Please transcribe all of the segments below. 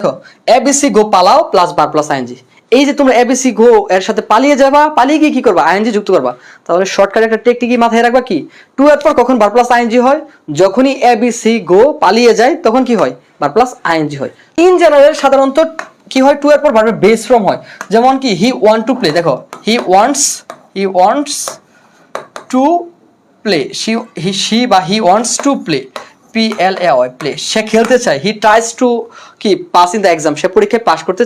দেখো এবিসি গো পালাও প্লাস বার প্লাস আইএনজি। এই যে তোমরা এবিসি গো এর সাথে পালিয়ে যাবা, পালিয়ে গিয়ে কি করবা, আইএনজি যুক্ত করবা। তাহলে শর্টকাট একটা টেকনিক মাথায় রাখবা, কি টু এর পর কখন বার প্লাস আইএনজি হয়, যখনই এবিসি গো পালিয়ে যায় তখন কি হয়, বার প্লাস আইএনজি হয়। ইন জেনারেল সাধারণত কি হয়, টু এর পর ভার্বের বেস ফর্ম হয়। যেমন কি হি ওয়ান্ট টু প্লে, দেখো he wants to play, see বা he wants to play, PLAY play, সে খেলতে চায়। হি ট্রাইস টু কি পাস ইন দ্য এক্সাম, সে পরীক্ষায় পাস করতে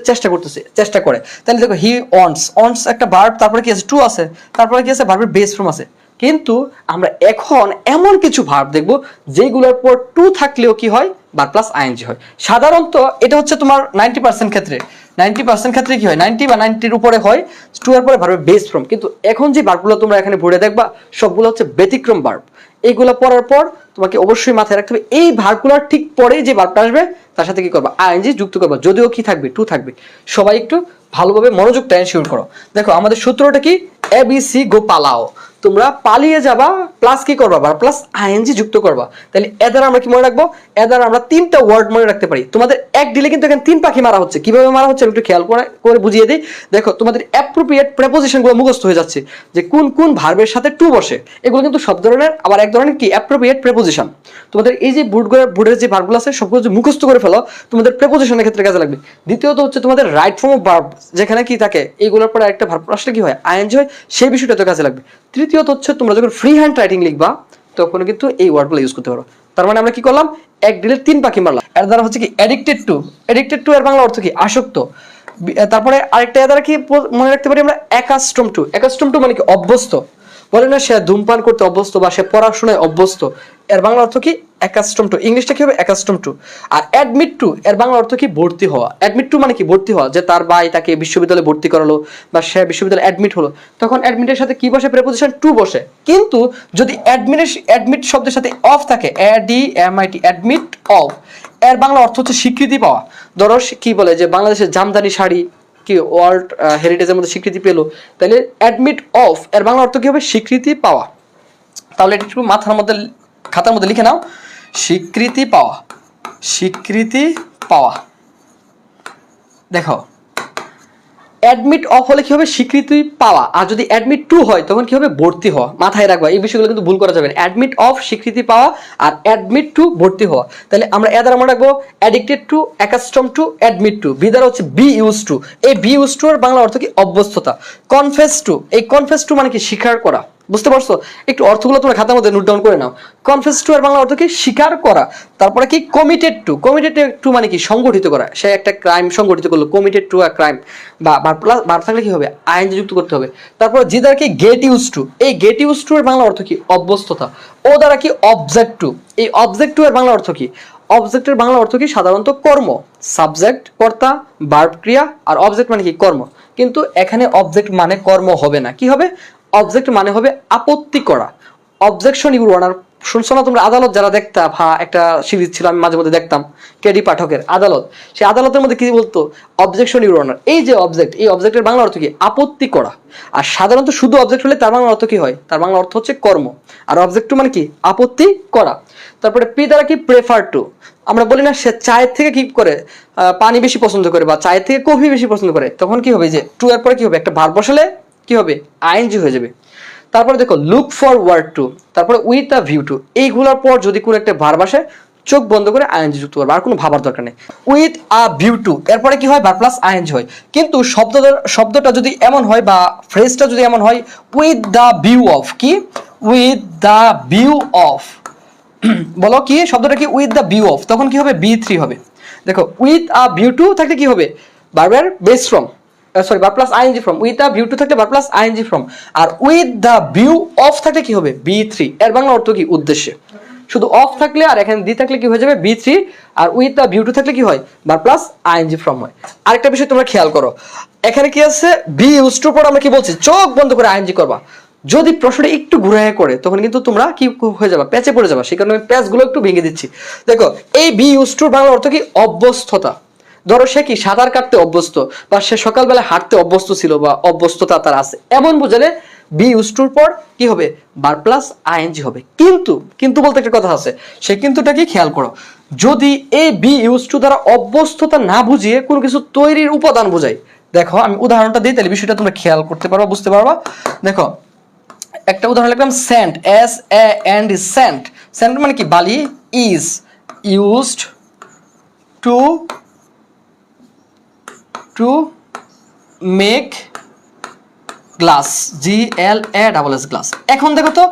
চেষ্টা করে। তাহলে দেখো হি ওয়ান্টস একটা ভার্ব, তারপরে কি আছে, টু আছে, তারপরে কি আছে, ভার্বের বেস ফর্ম আছে। কিন্তু আমরা এখন এমন কিছু ভার্ব দেখব যেগুলোর পর টু থাকলেও কি হয়, বার প্লাস আইএনজি হয়। সাধারণত এটা হচ্ছে তোমার 90% ক্ষেত্রে, 90% ক্ষেত্রে কি হয়, 90 বা 90-র উপরে হয় টু এর পরে ভার্বের বেস ফর্ম। কিন্তু এখন যে ভার্বগুলো তোমরা এখানে পড়ে দেখবা সবগুলো হচ্ছে ব্যতিক্রম ভার্ব। এইগুলো পড়ার পর তোমাকে অবশ্যই মাথায় রাখতে হবে এই ভার্বগুলোর ঠিক পরে যে ভার্বটা আসবে তার সাথে কি করবা, আইএনজি যুক্ত করবা, যদিও কি থাকবে, টু থাকবে। সবাই একটু ভালোভাবে মনোযোগটা এনশিওর করো। দেখো আমাদের সূত্রটা কি, এবিসি গো পালাও, তোমরা পালিয়ে যাবা প্লাস কি করবা, বার প্লাস আইএনজি যুক্ত করবা। তাহলে এদার আমরা কি মনে রাখবো, এদার আমরা তিনটা ওয়ার্ড মনে রাখতে পারি। তোমাদের এক ডিলে কিন্তু এখানে তিন পাখি মারা হচ্ছে। কিভাবে মারা হচ্ছে একটু খেয়াল করে বুঝিয়ে দিই। দেখো তোমাদের অ্যাপ্রোপ্রিয়েট প্রেপোজিশন গুলো মুখস্থ হয়ে যাচ্ছে, যে কোন কোন ভার্বের সাথে টু বসে। এগুলো কিন্তু সব ধরনের, আবার এক ধরনের কি অ্যাপ্রোপ্রিয়েট প্রেপোজিশন। তোমাদের এই যে বোর্ডের যে ভার্বগুলো আছে সবগুলো যে মুখস্থ করে ফেলো, তোমাদের প্রেপোজিশনের ক্ষেত্রে কাজে লাগবে। দ্বিতীয়ত হচ্ছে তোমাদের রাইট ফর্ম অফ ভার্ব, যেখানে কি থাকে এইগুলোর পরে একটা ভার্ব আসলে কি হয়, আইএনজি হয়, সেই বিষয়টা তো কাজে লাগবে। তৃতীয়ত হচ্ছে তোমরা যখন ফ্রি হ্যান্ড রাইটিং লিখবা তখন কিন্তু এই ওয়ার্ডগুলো ইউজ করতে পারো। তার মানে আমরা কি করলাম, এক ডিলে তিন পাখি মারলাম। এর দ্বারা হচ্ছে কি অ্যাডিক্টেড টু এর বাংলা অর্থ কি, আসক্ত। তারপরে আরেকটা এর দ্বারা কি মনে রাখতে পারি আমরা, অ্যাকাস্টম টু মানে কি, অভ্যস্ত। বলে না সে ধূমপান করতে অভ্যস্ত বা সে পড়াশোনায় অভ্যস্ত, এর বাংলা অর্থ কি, অ্যাকাস্টম টু। ইংলিশটা কি হবে, অ্যাকাস্টম টু। আর অ্যাডমিট টু এর বাংলা অর্থ কি, ভর্তি হওয়া। অ্যাডমিট টু মানে কি, ভর্তি হওয়া, যে তার ভাই তাকে বিশ্ববিদ্যালয়ে ভর্তি করালো বা সে বিশ্ববিদ্যালয়ে অ্যাডমিট হলো, তখন অ্যাডমিটের সাথে কি বসে, প্রেপোজিশন টু বসে। কিন্তু যদি অ্যাডমিট শব্দের সাথে অফ থাকে, ADMIT, অ্যাডমিট অফ, এর বাংলা অর্থ হচ্ছে স্বীকৃতি পাওয়া। ধরো কি বলে যে বাংলাদেশের জামদানি শাড়ি কি ওয়ার্ল্ড হেরিটেজের মধ্যে স্বীকৃতি পেলো, তাহলে অ্যাডমিট অফ এর বাংলা অর্থ কি হবে, স্বীকৃতি পাওয়া। তাহলে এটা একটু মাথার মধ্যে খাতার মধ্যে লিখে নাও, স্বীকৃতি পাওয়া। দেখো অ্যাডমিট অফ হলে কি হবে, স্বীকৃতি পাওয়া। আর যদি অ্যাডমিট টু হয় তখন কি হবে, ভর্তি হওয়া। মাথায় রাখবা এই বিষয়গুলো কিন্তু ভুল করা যাবে না। অ্যাডমিট অফ স্বীকৃতি পাওয়া আর অ্যাডমিট টু ভর্তি হওয়া। তাহলে আমরা এ দ্বারা মনে রাখবো addicted to, accustom to, admit to. B দ্বারা হচ্ছে বি ইউজ টু। এই বি ইউজ টু এর বাংলা অর্থ কি, অভ্যস্ততা। কনফেস টু, এই কনফেস টু মানে কি, স্বীকার করা। বুঝতে পারছো, একটু অর্থগুলো তোমরা খাতার মধ্যে নোট ডাউন করে নাও। কনফেস টু এর বাংলা অর্থ কি, স্বীকার করা। তারপরে কি, কমিটেড টু মানে কি, সংগঠিত করা। সে একটা ক্রাইম সংগঠিত করলো, কমিটেড টু আ ক্রাইম। বা ভার্ব থাকলে কি হবে, আইএনজি যুক্ত করতে হবে। তারপর জি দ্বারা কি, গেট ইউজ টু। এই গেট ইউজ টু এর বাংলা অর্থ কি, অভ্যস্ততা। ও দ্বারা কি, অবজেক্ট টু। এই অবজেক্ট টু এর বাংলা অর্থ কি, অবজেক্টের বাংলা অর্থ কি, সাধারণত কর্ম। সাবজেক্ট কর্তা, ভার্ব ক্রিয়া, আর অবজেক্ট মানে কি, কর্ম। কিন্তু এখানে অবজেক্ট মানে কর্ম হবে না, কি হবে, অবজেক্ট মানে হবে আপত্তি করা। অবজেকশন ইউর অনার, শুনছো না তোমরা, আদালত যারা দেখতাম, হ্যাঁ একটা সিরিজ ছিল আমি মাঝে মধ্যে দেখতাম, কেডি পাঠকের আদালত। সেই আদালতের মধ্যে কি বলতো, অবজেকশন ইউর অনার। এই যে অবজেক্ট, এই অবজেক্টের বাংলা অর্থ কি, আপত্তি করা। আর সাধারণত শুধু অবজেক্ট হলে তার বাংলা অর্থ কি হয়, তার বাংলা অর্থ হচ্ছে কর্ম। আর অবজেক্ট টু মানে কি, আপত্তি করা। তারপরে পি দ্বারা কি, প্রেফার টু। আমরা বলি না সে চায়ের থেকে কি করে, পানি বেশি পছন্দ করে বা চায়ের থেকে কফি বেশি পছন্দ করে, তখন কি হবে, যে টু এর পরে কি হবে, একটা ভার্ব বসালে কি হবে, আইএনজি হয়ে যাবে। তারপরে দেখো লুক ফরওয়ার্ড টু, তারপরে উইথ আ ভিউ টু। এইগুলোর পর যদি কোনো একটা ভার্ব আসে চোখ বন্ধ করে আইএনজি যুক্ত করবে, আর কোনো ভাবার দরকার নেই। উইথ আ ভিউ টু এরপরে কি হয়, ভার্ব প্লাস আইএনজি হয়। কিন্তু শব্দটা যদি এমন হয় বা ফ্রেজটা যদি এমন হয়, উইথ দ্য ভিউ অফ, কি উইথ দ্য ভিউ অফ, বলো কি শব্দটা কি, উইথ দ্য ভিউ অফ, তখন কি হবে, B3 হবে। দেখো উইথ আ ভিউ টু থাকলে কি হবে, ভার্বের base form, sorry verb plus ING form. With a view to থাকলে ভার্ব প্লাস আইএনজি ফর্ম। আর উইথ দ্য ভিউ অফ থাকলে কি হবে, B3। এর বাংলা অর্থ কি, উদ্দেশ্যে। শুধু অফ থাকলে আর এখানে দি থাকলে কি হয়ে যাবে, B3। আর উইথ দ্য ভিউ টু থাকলে কি হয়, ভার্ব প্লাস আইএনজি ফর্ম হয়। আরেকটা বিষয় তোমরা খেয়াল করো, এখানে কি আছে, বি ইউজ টু পর আমরা কি বলছি, চোখ বন্ধ করে আইএনজি করবা। যদি প্রশ্নটা একটু ঘুরে করে তখন কিন্তু তোমরা কি হয়ে যাবে, প্যাচে পড়ে যাবে। সেই কারণে আমি প্যাচগুলো একটু ভেঙে দিচ্ছি। দেখো এই বি ইউজ টুর বাংলা অর্থ কি, অভ্যস্ততা। ধরো সে কি সাঁতার কাটতে অভ্যস্ত বা সে সকালবেলা হাঁটতে অভ্যস্ত ছিল বা অভ্যস্ততা তার আছে, এমন বোঝালে বি ইউজ টুর পর কি হবে, ভার্ব প্লাস আইএনজি হবে। কিন্তু বলতে একটা কথা আছে, সে কিন্তুটা কি খেয়াল করো, যদি এই বি ইউজ টু দ্বারা অভ্যস্ততা না বুঝিয়ে কোনো কিছু তৈরির উপাদান বোঝায়। দেখো আমি উদাহরণটা দিই, তাহলে বিষয়টা তোমরা খেয়াল করতে পারবা, বুঝতে পারবা। দেখো একটা উদাহরণ লিখলাম, স্যান্ড, এস এ এন্ড স্যান্ড। স্যান্ড মানে কি বালি, is used to to make glass, GLASS glass. এখন দেখো তো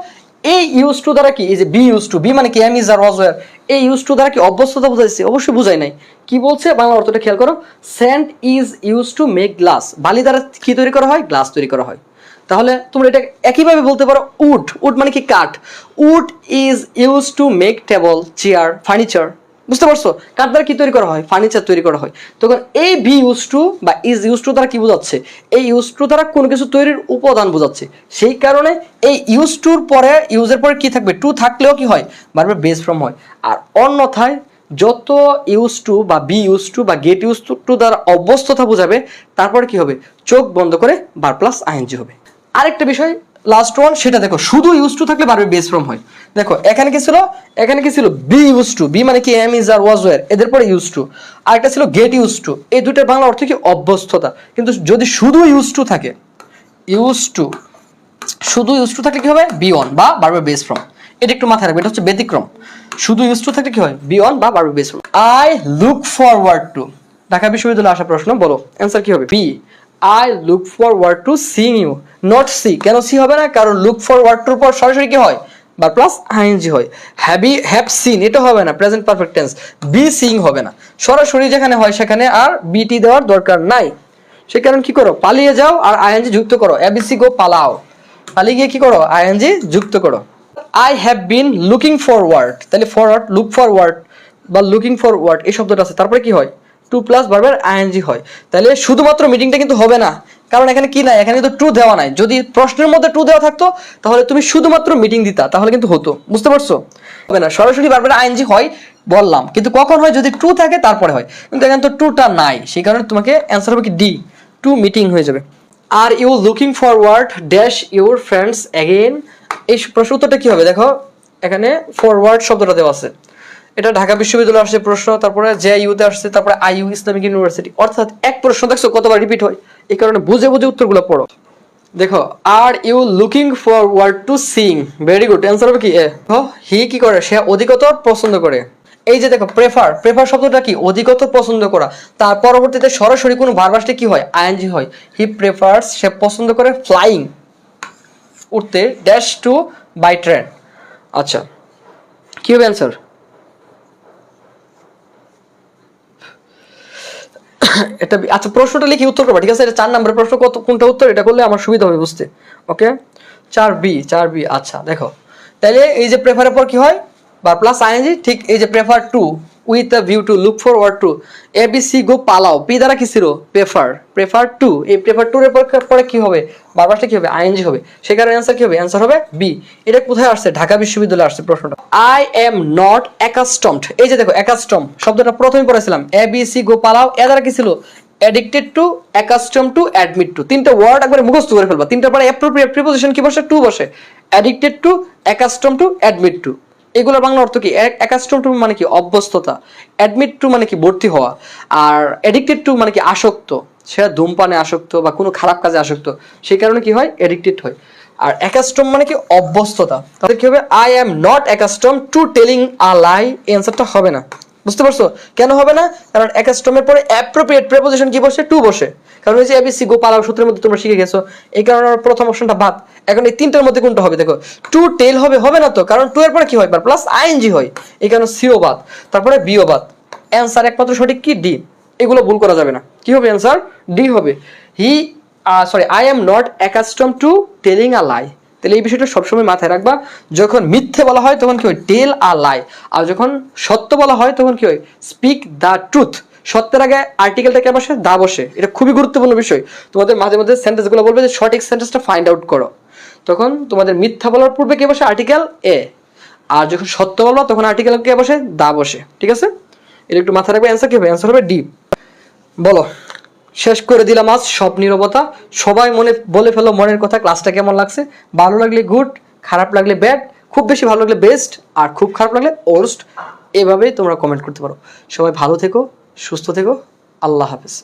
এই ইউজ টু দ্বারা কি, এই যে বি ইউজ টু, বি মানে কি M is are was were, এই ইউজ টু দ্বারা কি অভ্যস্ততা বুঝাইছে? অবশ্যই বুঝাই নাই। কি বলছে বাংলা অর্থটা খেয়াল করো, sand is use to make glass, বালি দ্বারা কি তৈরি করা হয়? গ্লাস তৈরি করা হয়। তাহলে তোমরা এটা একইভাবে বলতে পারো, উড, উড মানে কি কাঠ, wood is use to make table, chair, furniture. বুঝতে পারছো? কাঠ দ্বারা কি তৈরি করা হয়? ফার্নিচার তৈরি করা হয়। তখন এই বি ইউজ টু বা ইজ ইউজ টু দ্বারা কি বোঝাচ্ছে? এই ইউজ টু দ্বারা কোনো কিছু তৈরির উপাদান বোঝাচ্ছে। সেই কারণে এই ইউজ টুর পরে, ইউজের পরে কি থাকবে? টু থাকলেও কি হয়? বারবার বেস ফর্ম হয়। আর অন্যথায় যত ইউজ টু বা বি ইউজ টু বা গেট ইউজ টু দ্বারা অভ্যস্ততা বোঝাবে, তারপরে কি হবে? চোখ বন্ধ করে বার প্লাস আইএনজি হবে। আরেকটা বিষয় লাস্ট ওয়ান, সেটা দেখো, শুধু ইউজ টু থাকলে বারবার বেস ফর্ম হয়। দেখো এখানে কি ছিল? এখানে কি ছিল? বি ইউজ টু, বি মানে কি M is are was were, এদের পরে ইউজ টু। আর একটা ছিল গেট ইউজ টু। এই দুটোর বাংলা অর্থ কি? অভ্যস্ততা। কিন্তু যদি শুধু ইউজ টু থাকে, ইউজ টু, শুধু ইউজ টু থাকলে কি হবে? বি ওয়ান বা বারবার বেস ফর্ম। এটা একটু মাথায় রাখবে, এটা হচ্ছে ব্যতিক্রম। শুধু ইউজ টু থাকলে কি হয়? বি ওয়ান বা বারবার base form. I look forward to, Dhaka বিশ্ববিদ্যালয়ে আসা প্রশ্ন, বলো অ্যান্সার কি হবে? B, I look forward to seeing you, not C. কেন সি হবে না? কারণ লুক ফরওয়ার্ড টুর পর সরাসরি কি হয়? বা প্লাস আইএনজি হয়। হ্যাভ সিন, এটা হবে না, present perfect tense. Be seeing হবে না, সরাসরি যেখানে হয় সেখানে আর বিটি দেওয়ার দরকার নাই। সে কারণে কি করো? পালিয়ে যাও আর আইএনজি যুক্ত করো, এবিসি গো পালাও। পালিয়ে গিয়ে কি করো? আইএনজি যুক্ত করো। I have been looking forward, তাহলে ফরওয়ার্ড, লুক ফরওয়ার্ড বা লুকিং ফরওয়ার্ড এই শব্দটা আছে, তারপরে কি হয়? টু প্লাস বারবার আইএনজি হয়। তাহলে শুধুমাত্র মিটিংটা কিন্তু হবে না, কারণ এখানে কি নাই? এখানে কিন্তু টু দেওয়া নাই। যদি প্রশ্নের মধ্যে টু দেওয়া থাকতো তাহলে তুমি শুধুমাত্র মিটিং দিতা, তাহলে কিন্তু হতো। বুঝতে পারছো? হবে না, সরাসরি বারবার আইএনজি হয় বললাম, কিন্তু কখন হয়? যদি টু থাকে তারপরে হয়। কিন্তু এখানে তো টুটা নাই, সেই কারণে তোমাকে অ্যান্সার হবে কি ডি, টু মিটিং হয়ে যাবে। Are you looking forward dash your friends again, এই প্রশ্ন উত্তরটা কি হবে? দেখো এখানে ফরওয়ার্ড শব্দটা দেওয়া আছে, এটা ঢাকা বিশ্ববিদ্যালয়ে আসছে প্রশ্ন, তারপরে জে ইউতে আসছে, তারপরে আইইউ ইসলামিক ইউনিভার্সিটি। অর্থাৎ এক প্রশ্ন দেখছো কতবার রিপিট হয়, এই কারণে বুঝে বুঝে উত্তরগুলো পড়ো। দেখো are you looking forward to sing, very good, answer হবে কি এ। হি কি করে? সে অধিকতর পছন্দ করে। এই যে দেখো প্রেফার, প্রেফার শব্দটা কি? অধিকতর পছন্দ করা। তার পরবর্তীতে সরাসরি কোনো ভার্ব আসলে কি হয়? আইএনজি হয়। হি প্রেফার্স, সে পছন্দ করে ফ্লাইং, উঠতে, ড্যাশ টু বাই ট্রেন। আচ্ছা কি হবে অ্যান্সার? এটা আচ্ছা প্রশ্নটা লিখে উত্তর করবা, ঠিক আছে? এটা 4 নম্বরের প্রশ্ন, কত কোনটা উত্তর, এটা করলে আমার সুবিধা হবে বুঝতে। ওকে 4B, 4B। আচ্ছা দেখো তাহলে এই যে প্রেফারের পর কি হয়? বা প্লাস আইএনজি। ঠিক এই যে prefer to, with a view to, look forward to, ABC গো পালাও, পি দ্বারা কি ছিল? Prefer, prefer to. এই প্রেফার টু এর পরে কি হবে? বারবারটা কি হবে? আইএনজি হবে। সেই কারণে অ্যান্সার কি হবে? অ্যান্সার হবে বি। এটা কোথায় আসছে? ঢাকা বিশ্ববিদ্যালয়ে আসছে প্রশ্নটা। আই এম নট অ্যাকাস্টমড, এই যে দেখো অ্যাকাস্টম শব্দটা প্রথমে পড়েছিলাম, এবিসি গো পালাও, এ দ্বারা কি ছিল? Addicted to, accustom to, admit to. তিনটা ওয়ার্ড একবারে মুখস্থ করে ফেলবা। তিনটার পরে অ্যাপ্রোপ্রিয়েট প্রিপোজিশন কি বসে? টু বসে। Addicted to, accustom to, admit to. এগুলোর বাংলা অর্থ কি? অ্যাকাস্টম টু মানে কি? অভ্যস্ততা। অ্যাডমিট টু মানে কি? ভর্তি হওয়া। আর অ্যাডিক্টেড টু মানে কি? আসক্ত। সেটা ধূমপানে আসক্ত বা কোনো খারাপ কাজে আসক্ত, সেই কারণে কি হয়? অ্যাডিক্টেড হয়। আর অ্যাকাস্টম মানে কি? অভ্যস্ততা। তাহলে কি হবে? I am not accustomed to telling a lie, অ্যান্সারটা হবে না। বুঝতে পারছো কেন হবে না? কারণ অ্যাকাস্টমের পরে অ্যাপ্রোপ্রিয়েট প্রিপোজিশন কি বসে? টু বসে। কারণ এই যে এবিসি গো পালাও সূত্রের মধ্যে তোমরা শিখে গেছো, এই কারণে আমার প্রথম অপশনটা বাদ। এখন এই তিনটার মধ্যে কোনটা হবে? দেখো টু টেল হবে, হবে না তো, কারণ টু এর পরে কি হয়? প্লাস আইএনজি হয়, এই কারণে সিও বাদ, তারপরে বিও বাদ। অ্যান্সার একমাত্র সঠিক কি? ডি। এগুলো ভুল করা যাবে না। কি হবে অ্যান্সার? ডি হবে। He sorry, I am not accustomed to telling a lie. তাহলে এই বিষয়টা সবসময় মাথায় রাখবা। যখন মিথ্যে বলা হয় তখন কি হয়? টেল আ লাই। আর যখন সত্য বলা হয় তখন কি হয়? Speak the truth. সত্যের আগে আর্টিকেলটা কে বসে? দা বসে। এটা খুবই গুরুত্বপূর্ণ বিষয়। তোমাদের মাঝে মধ্যে সেন্টেন্সগুলো বলবে যে সঠিক সেন্টেন্সটা ফাইন্ড আউট করো, তখন তোমাদের মিথ্যা বলার পূর্বে কে বসে? Article a. আর যখন সত্য বলবো তখন আর্টিকেল কে বসে? দা বসে। ঠিক আছে, এটা একটু মাথায় রাখবে। অ্যান্সার কি হবে? অ্যান্সার হবে ডি। বলো, শেষ করে দিলাম আজ সব নীরবতা। সবাই মনে বলে ফেলো মনের কথা, ক্লাসটা কেমন লাগছে। ভালো লাগলে গুড, খারাপ লাগলে ব্যাড, খুব বেশি ভালো লাগলে বেস্ট, আর খুব খারাপ লাগলে ওর্স্ট। এভাবেই তোমরা কমেন্ট করতে পারো। সবাই ভালো থেকো, সুস্থ থেকো, আল্লাহ হাফেজ।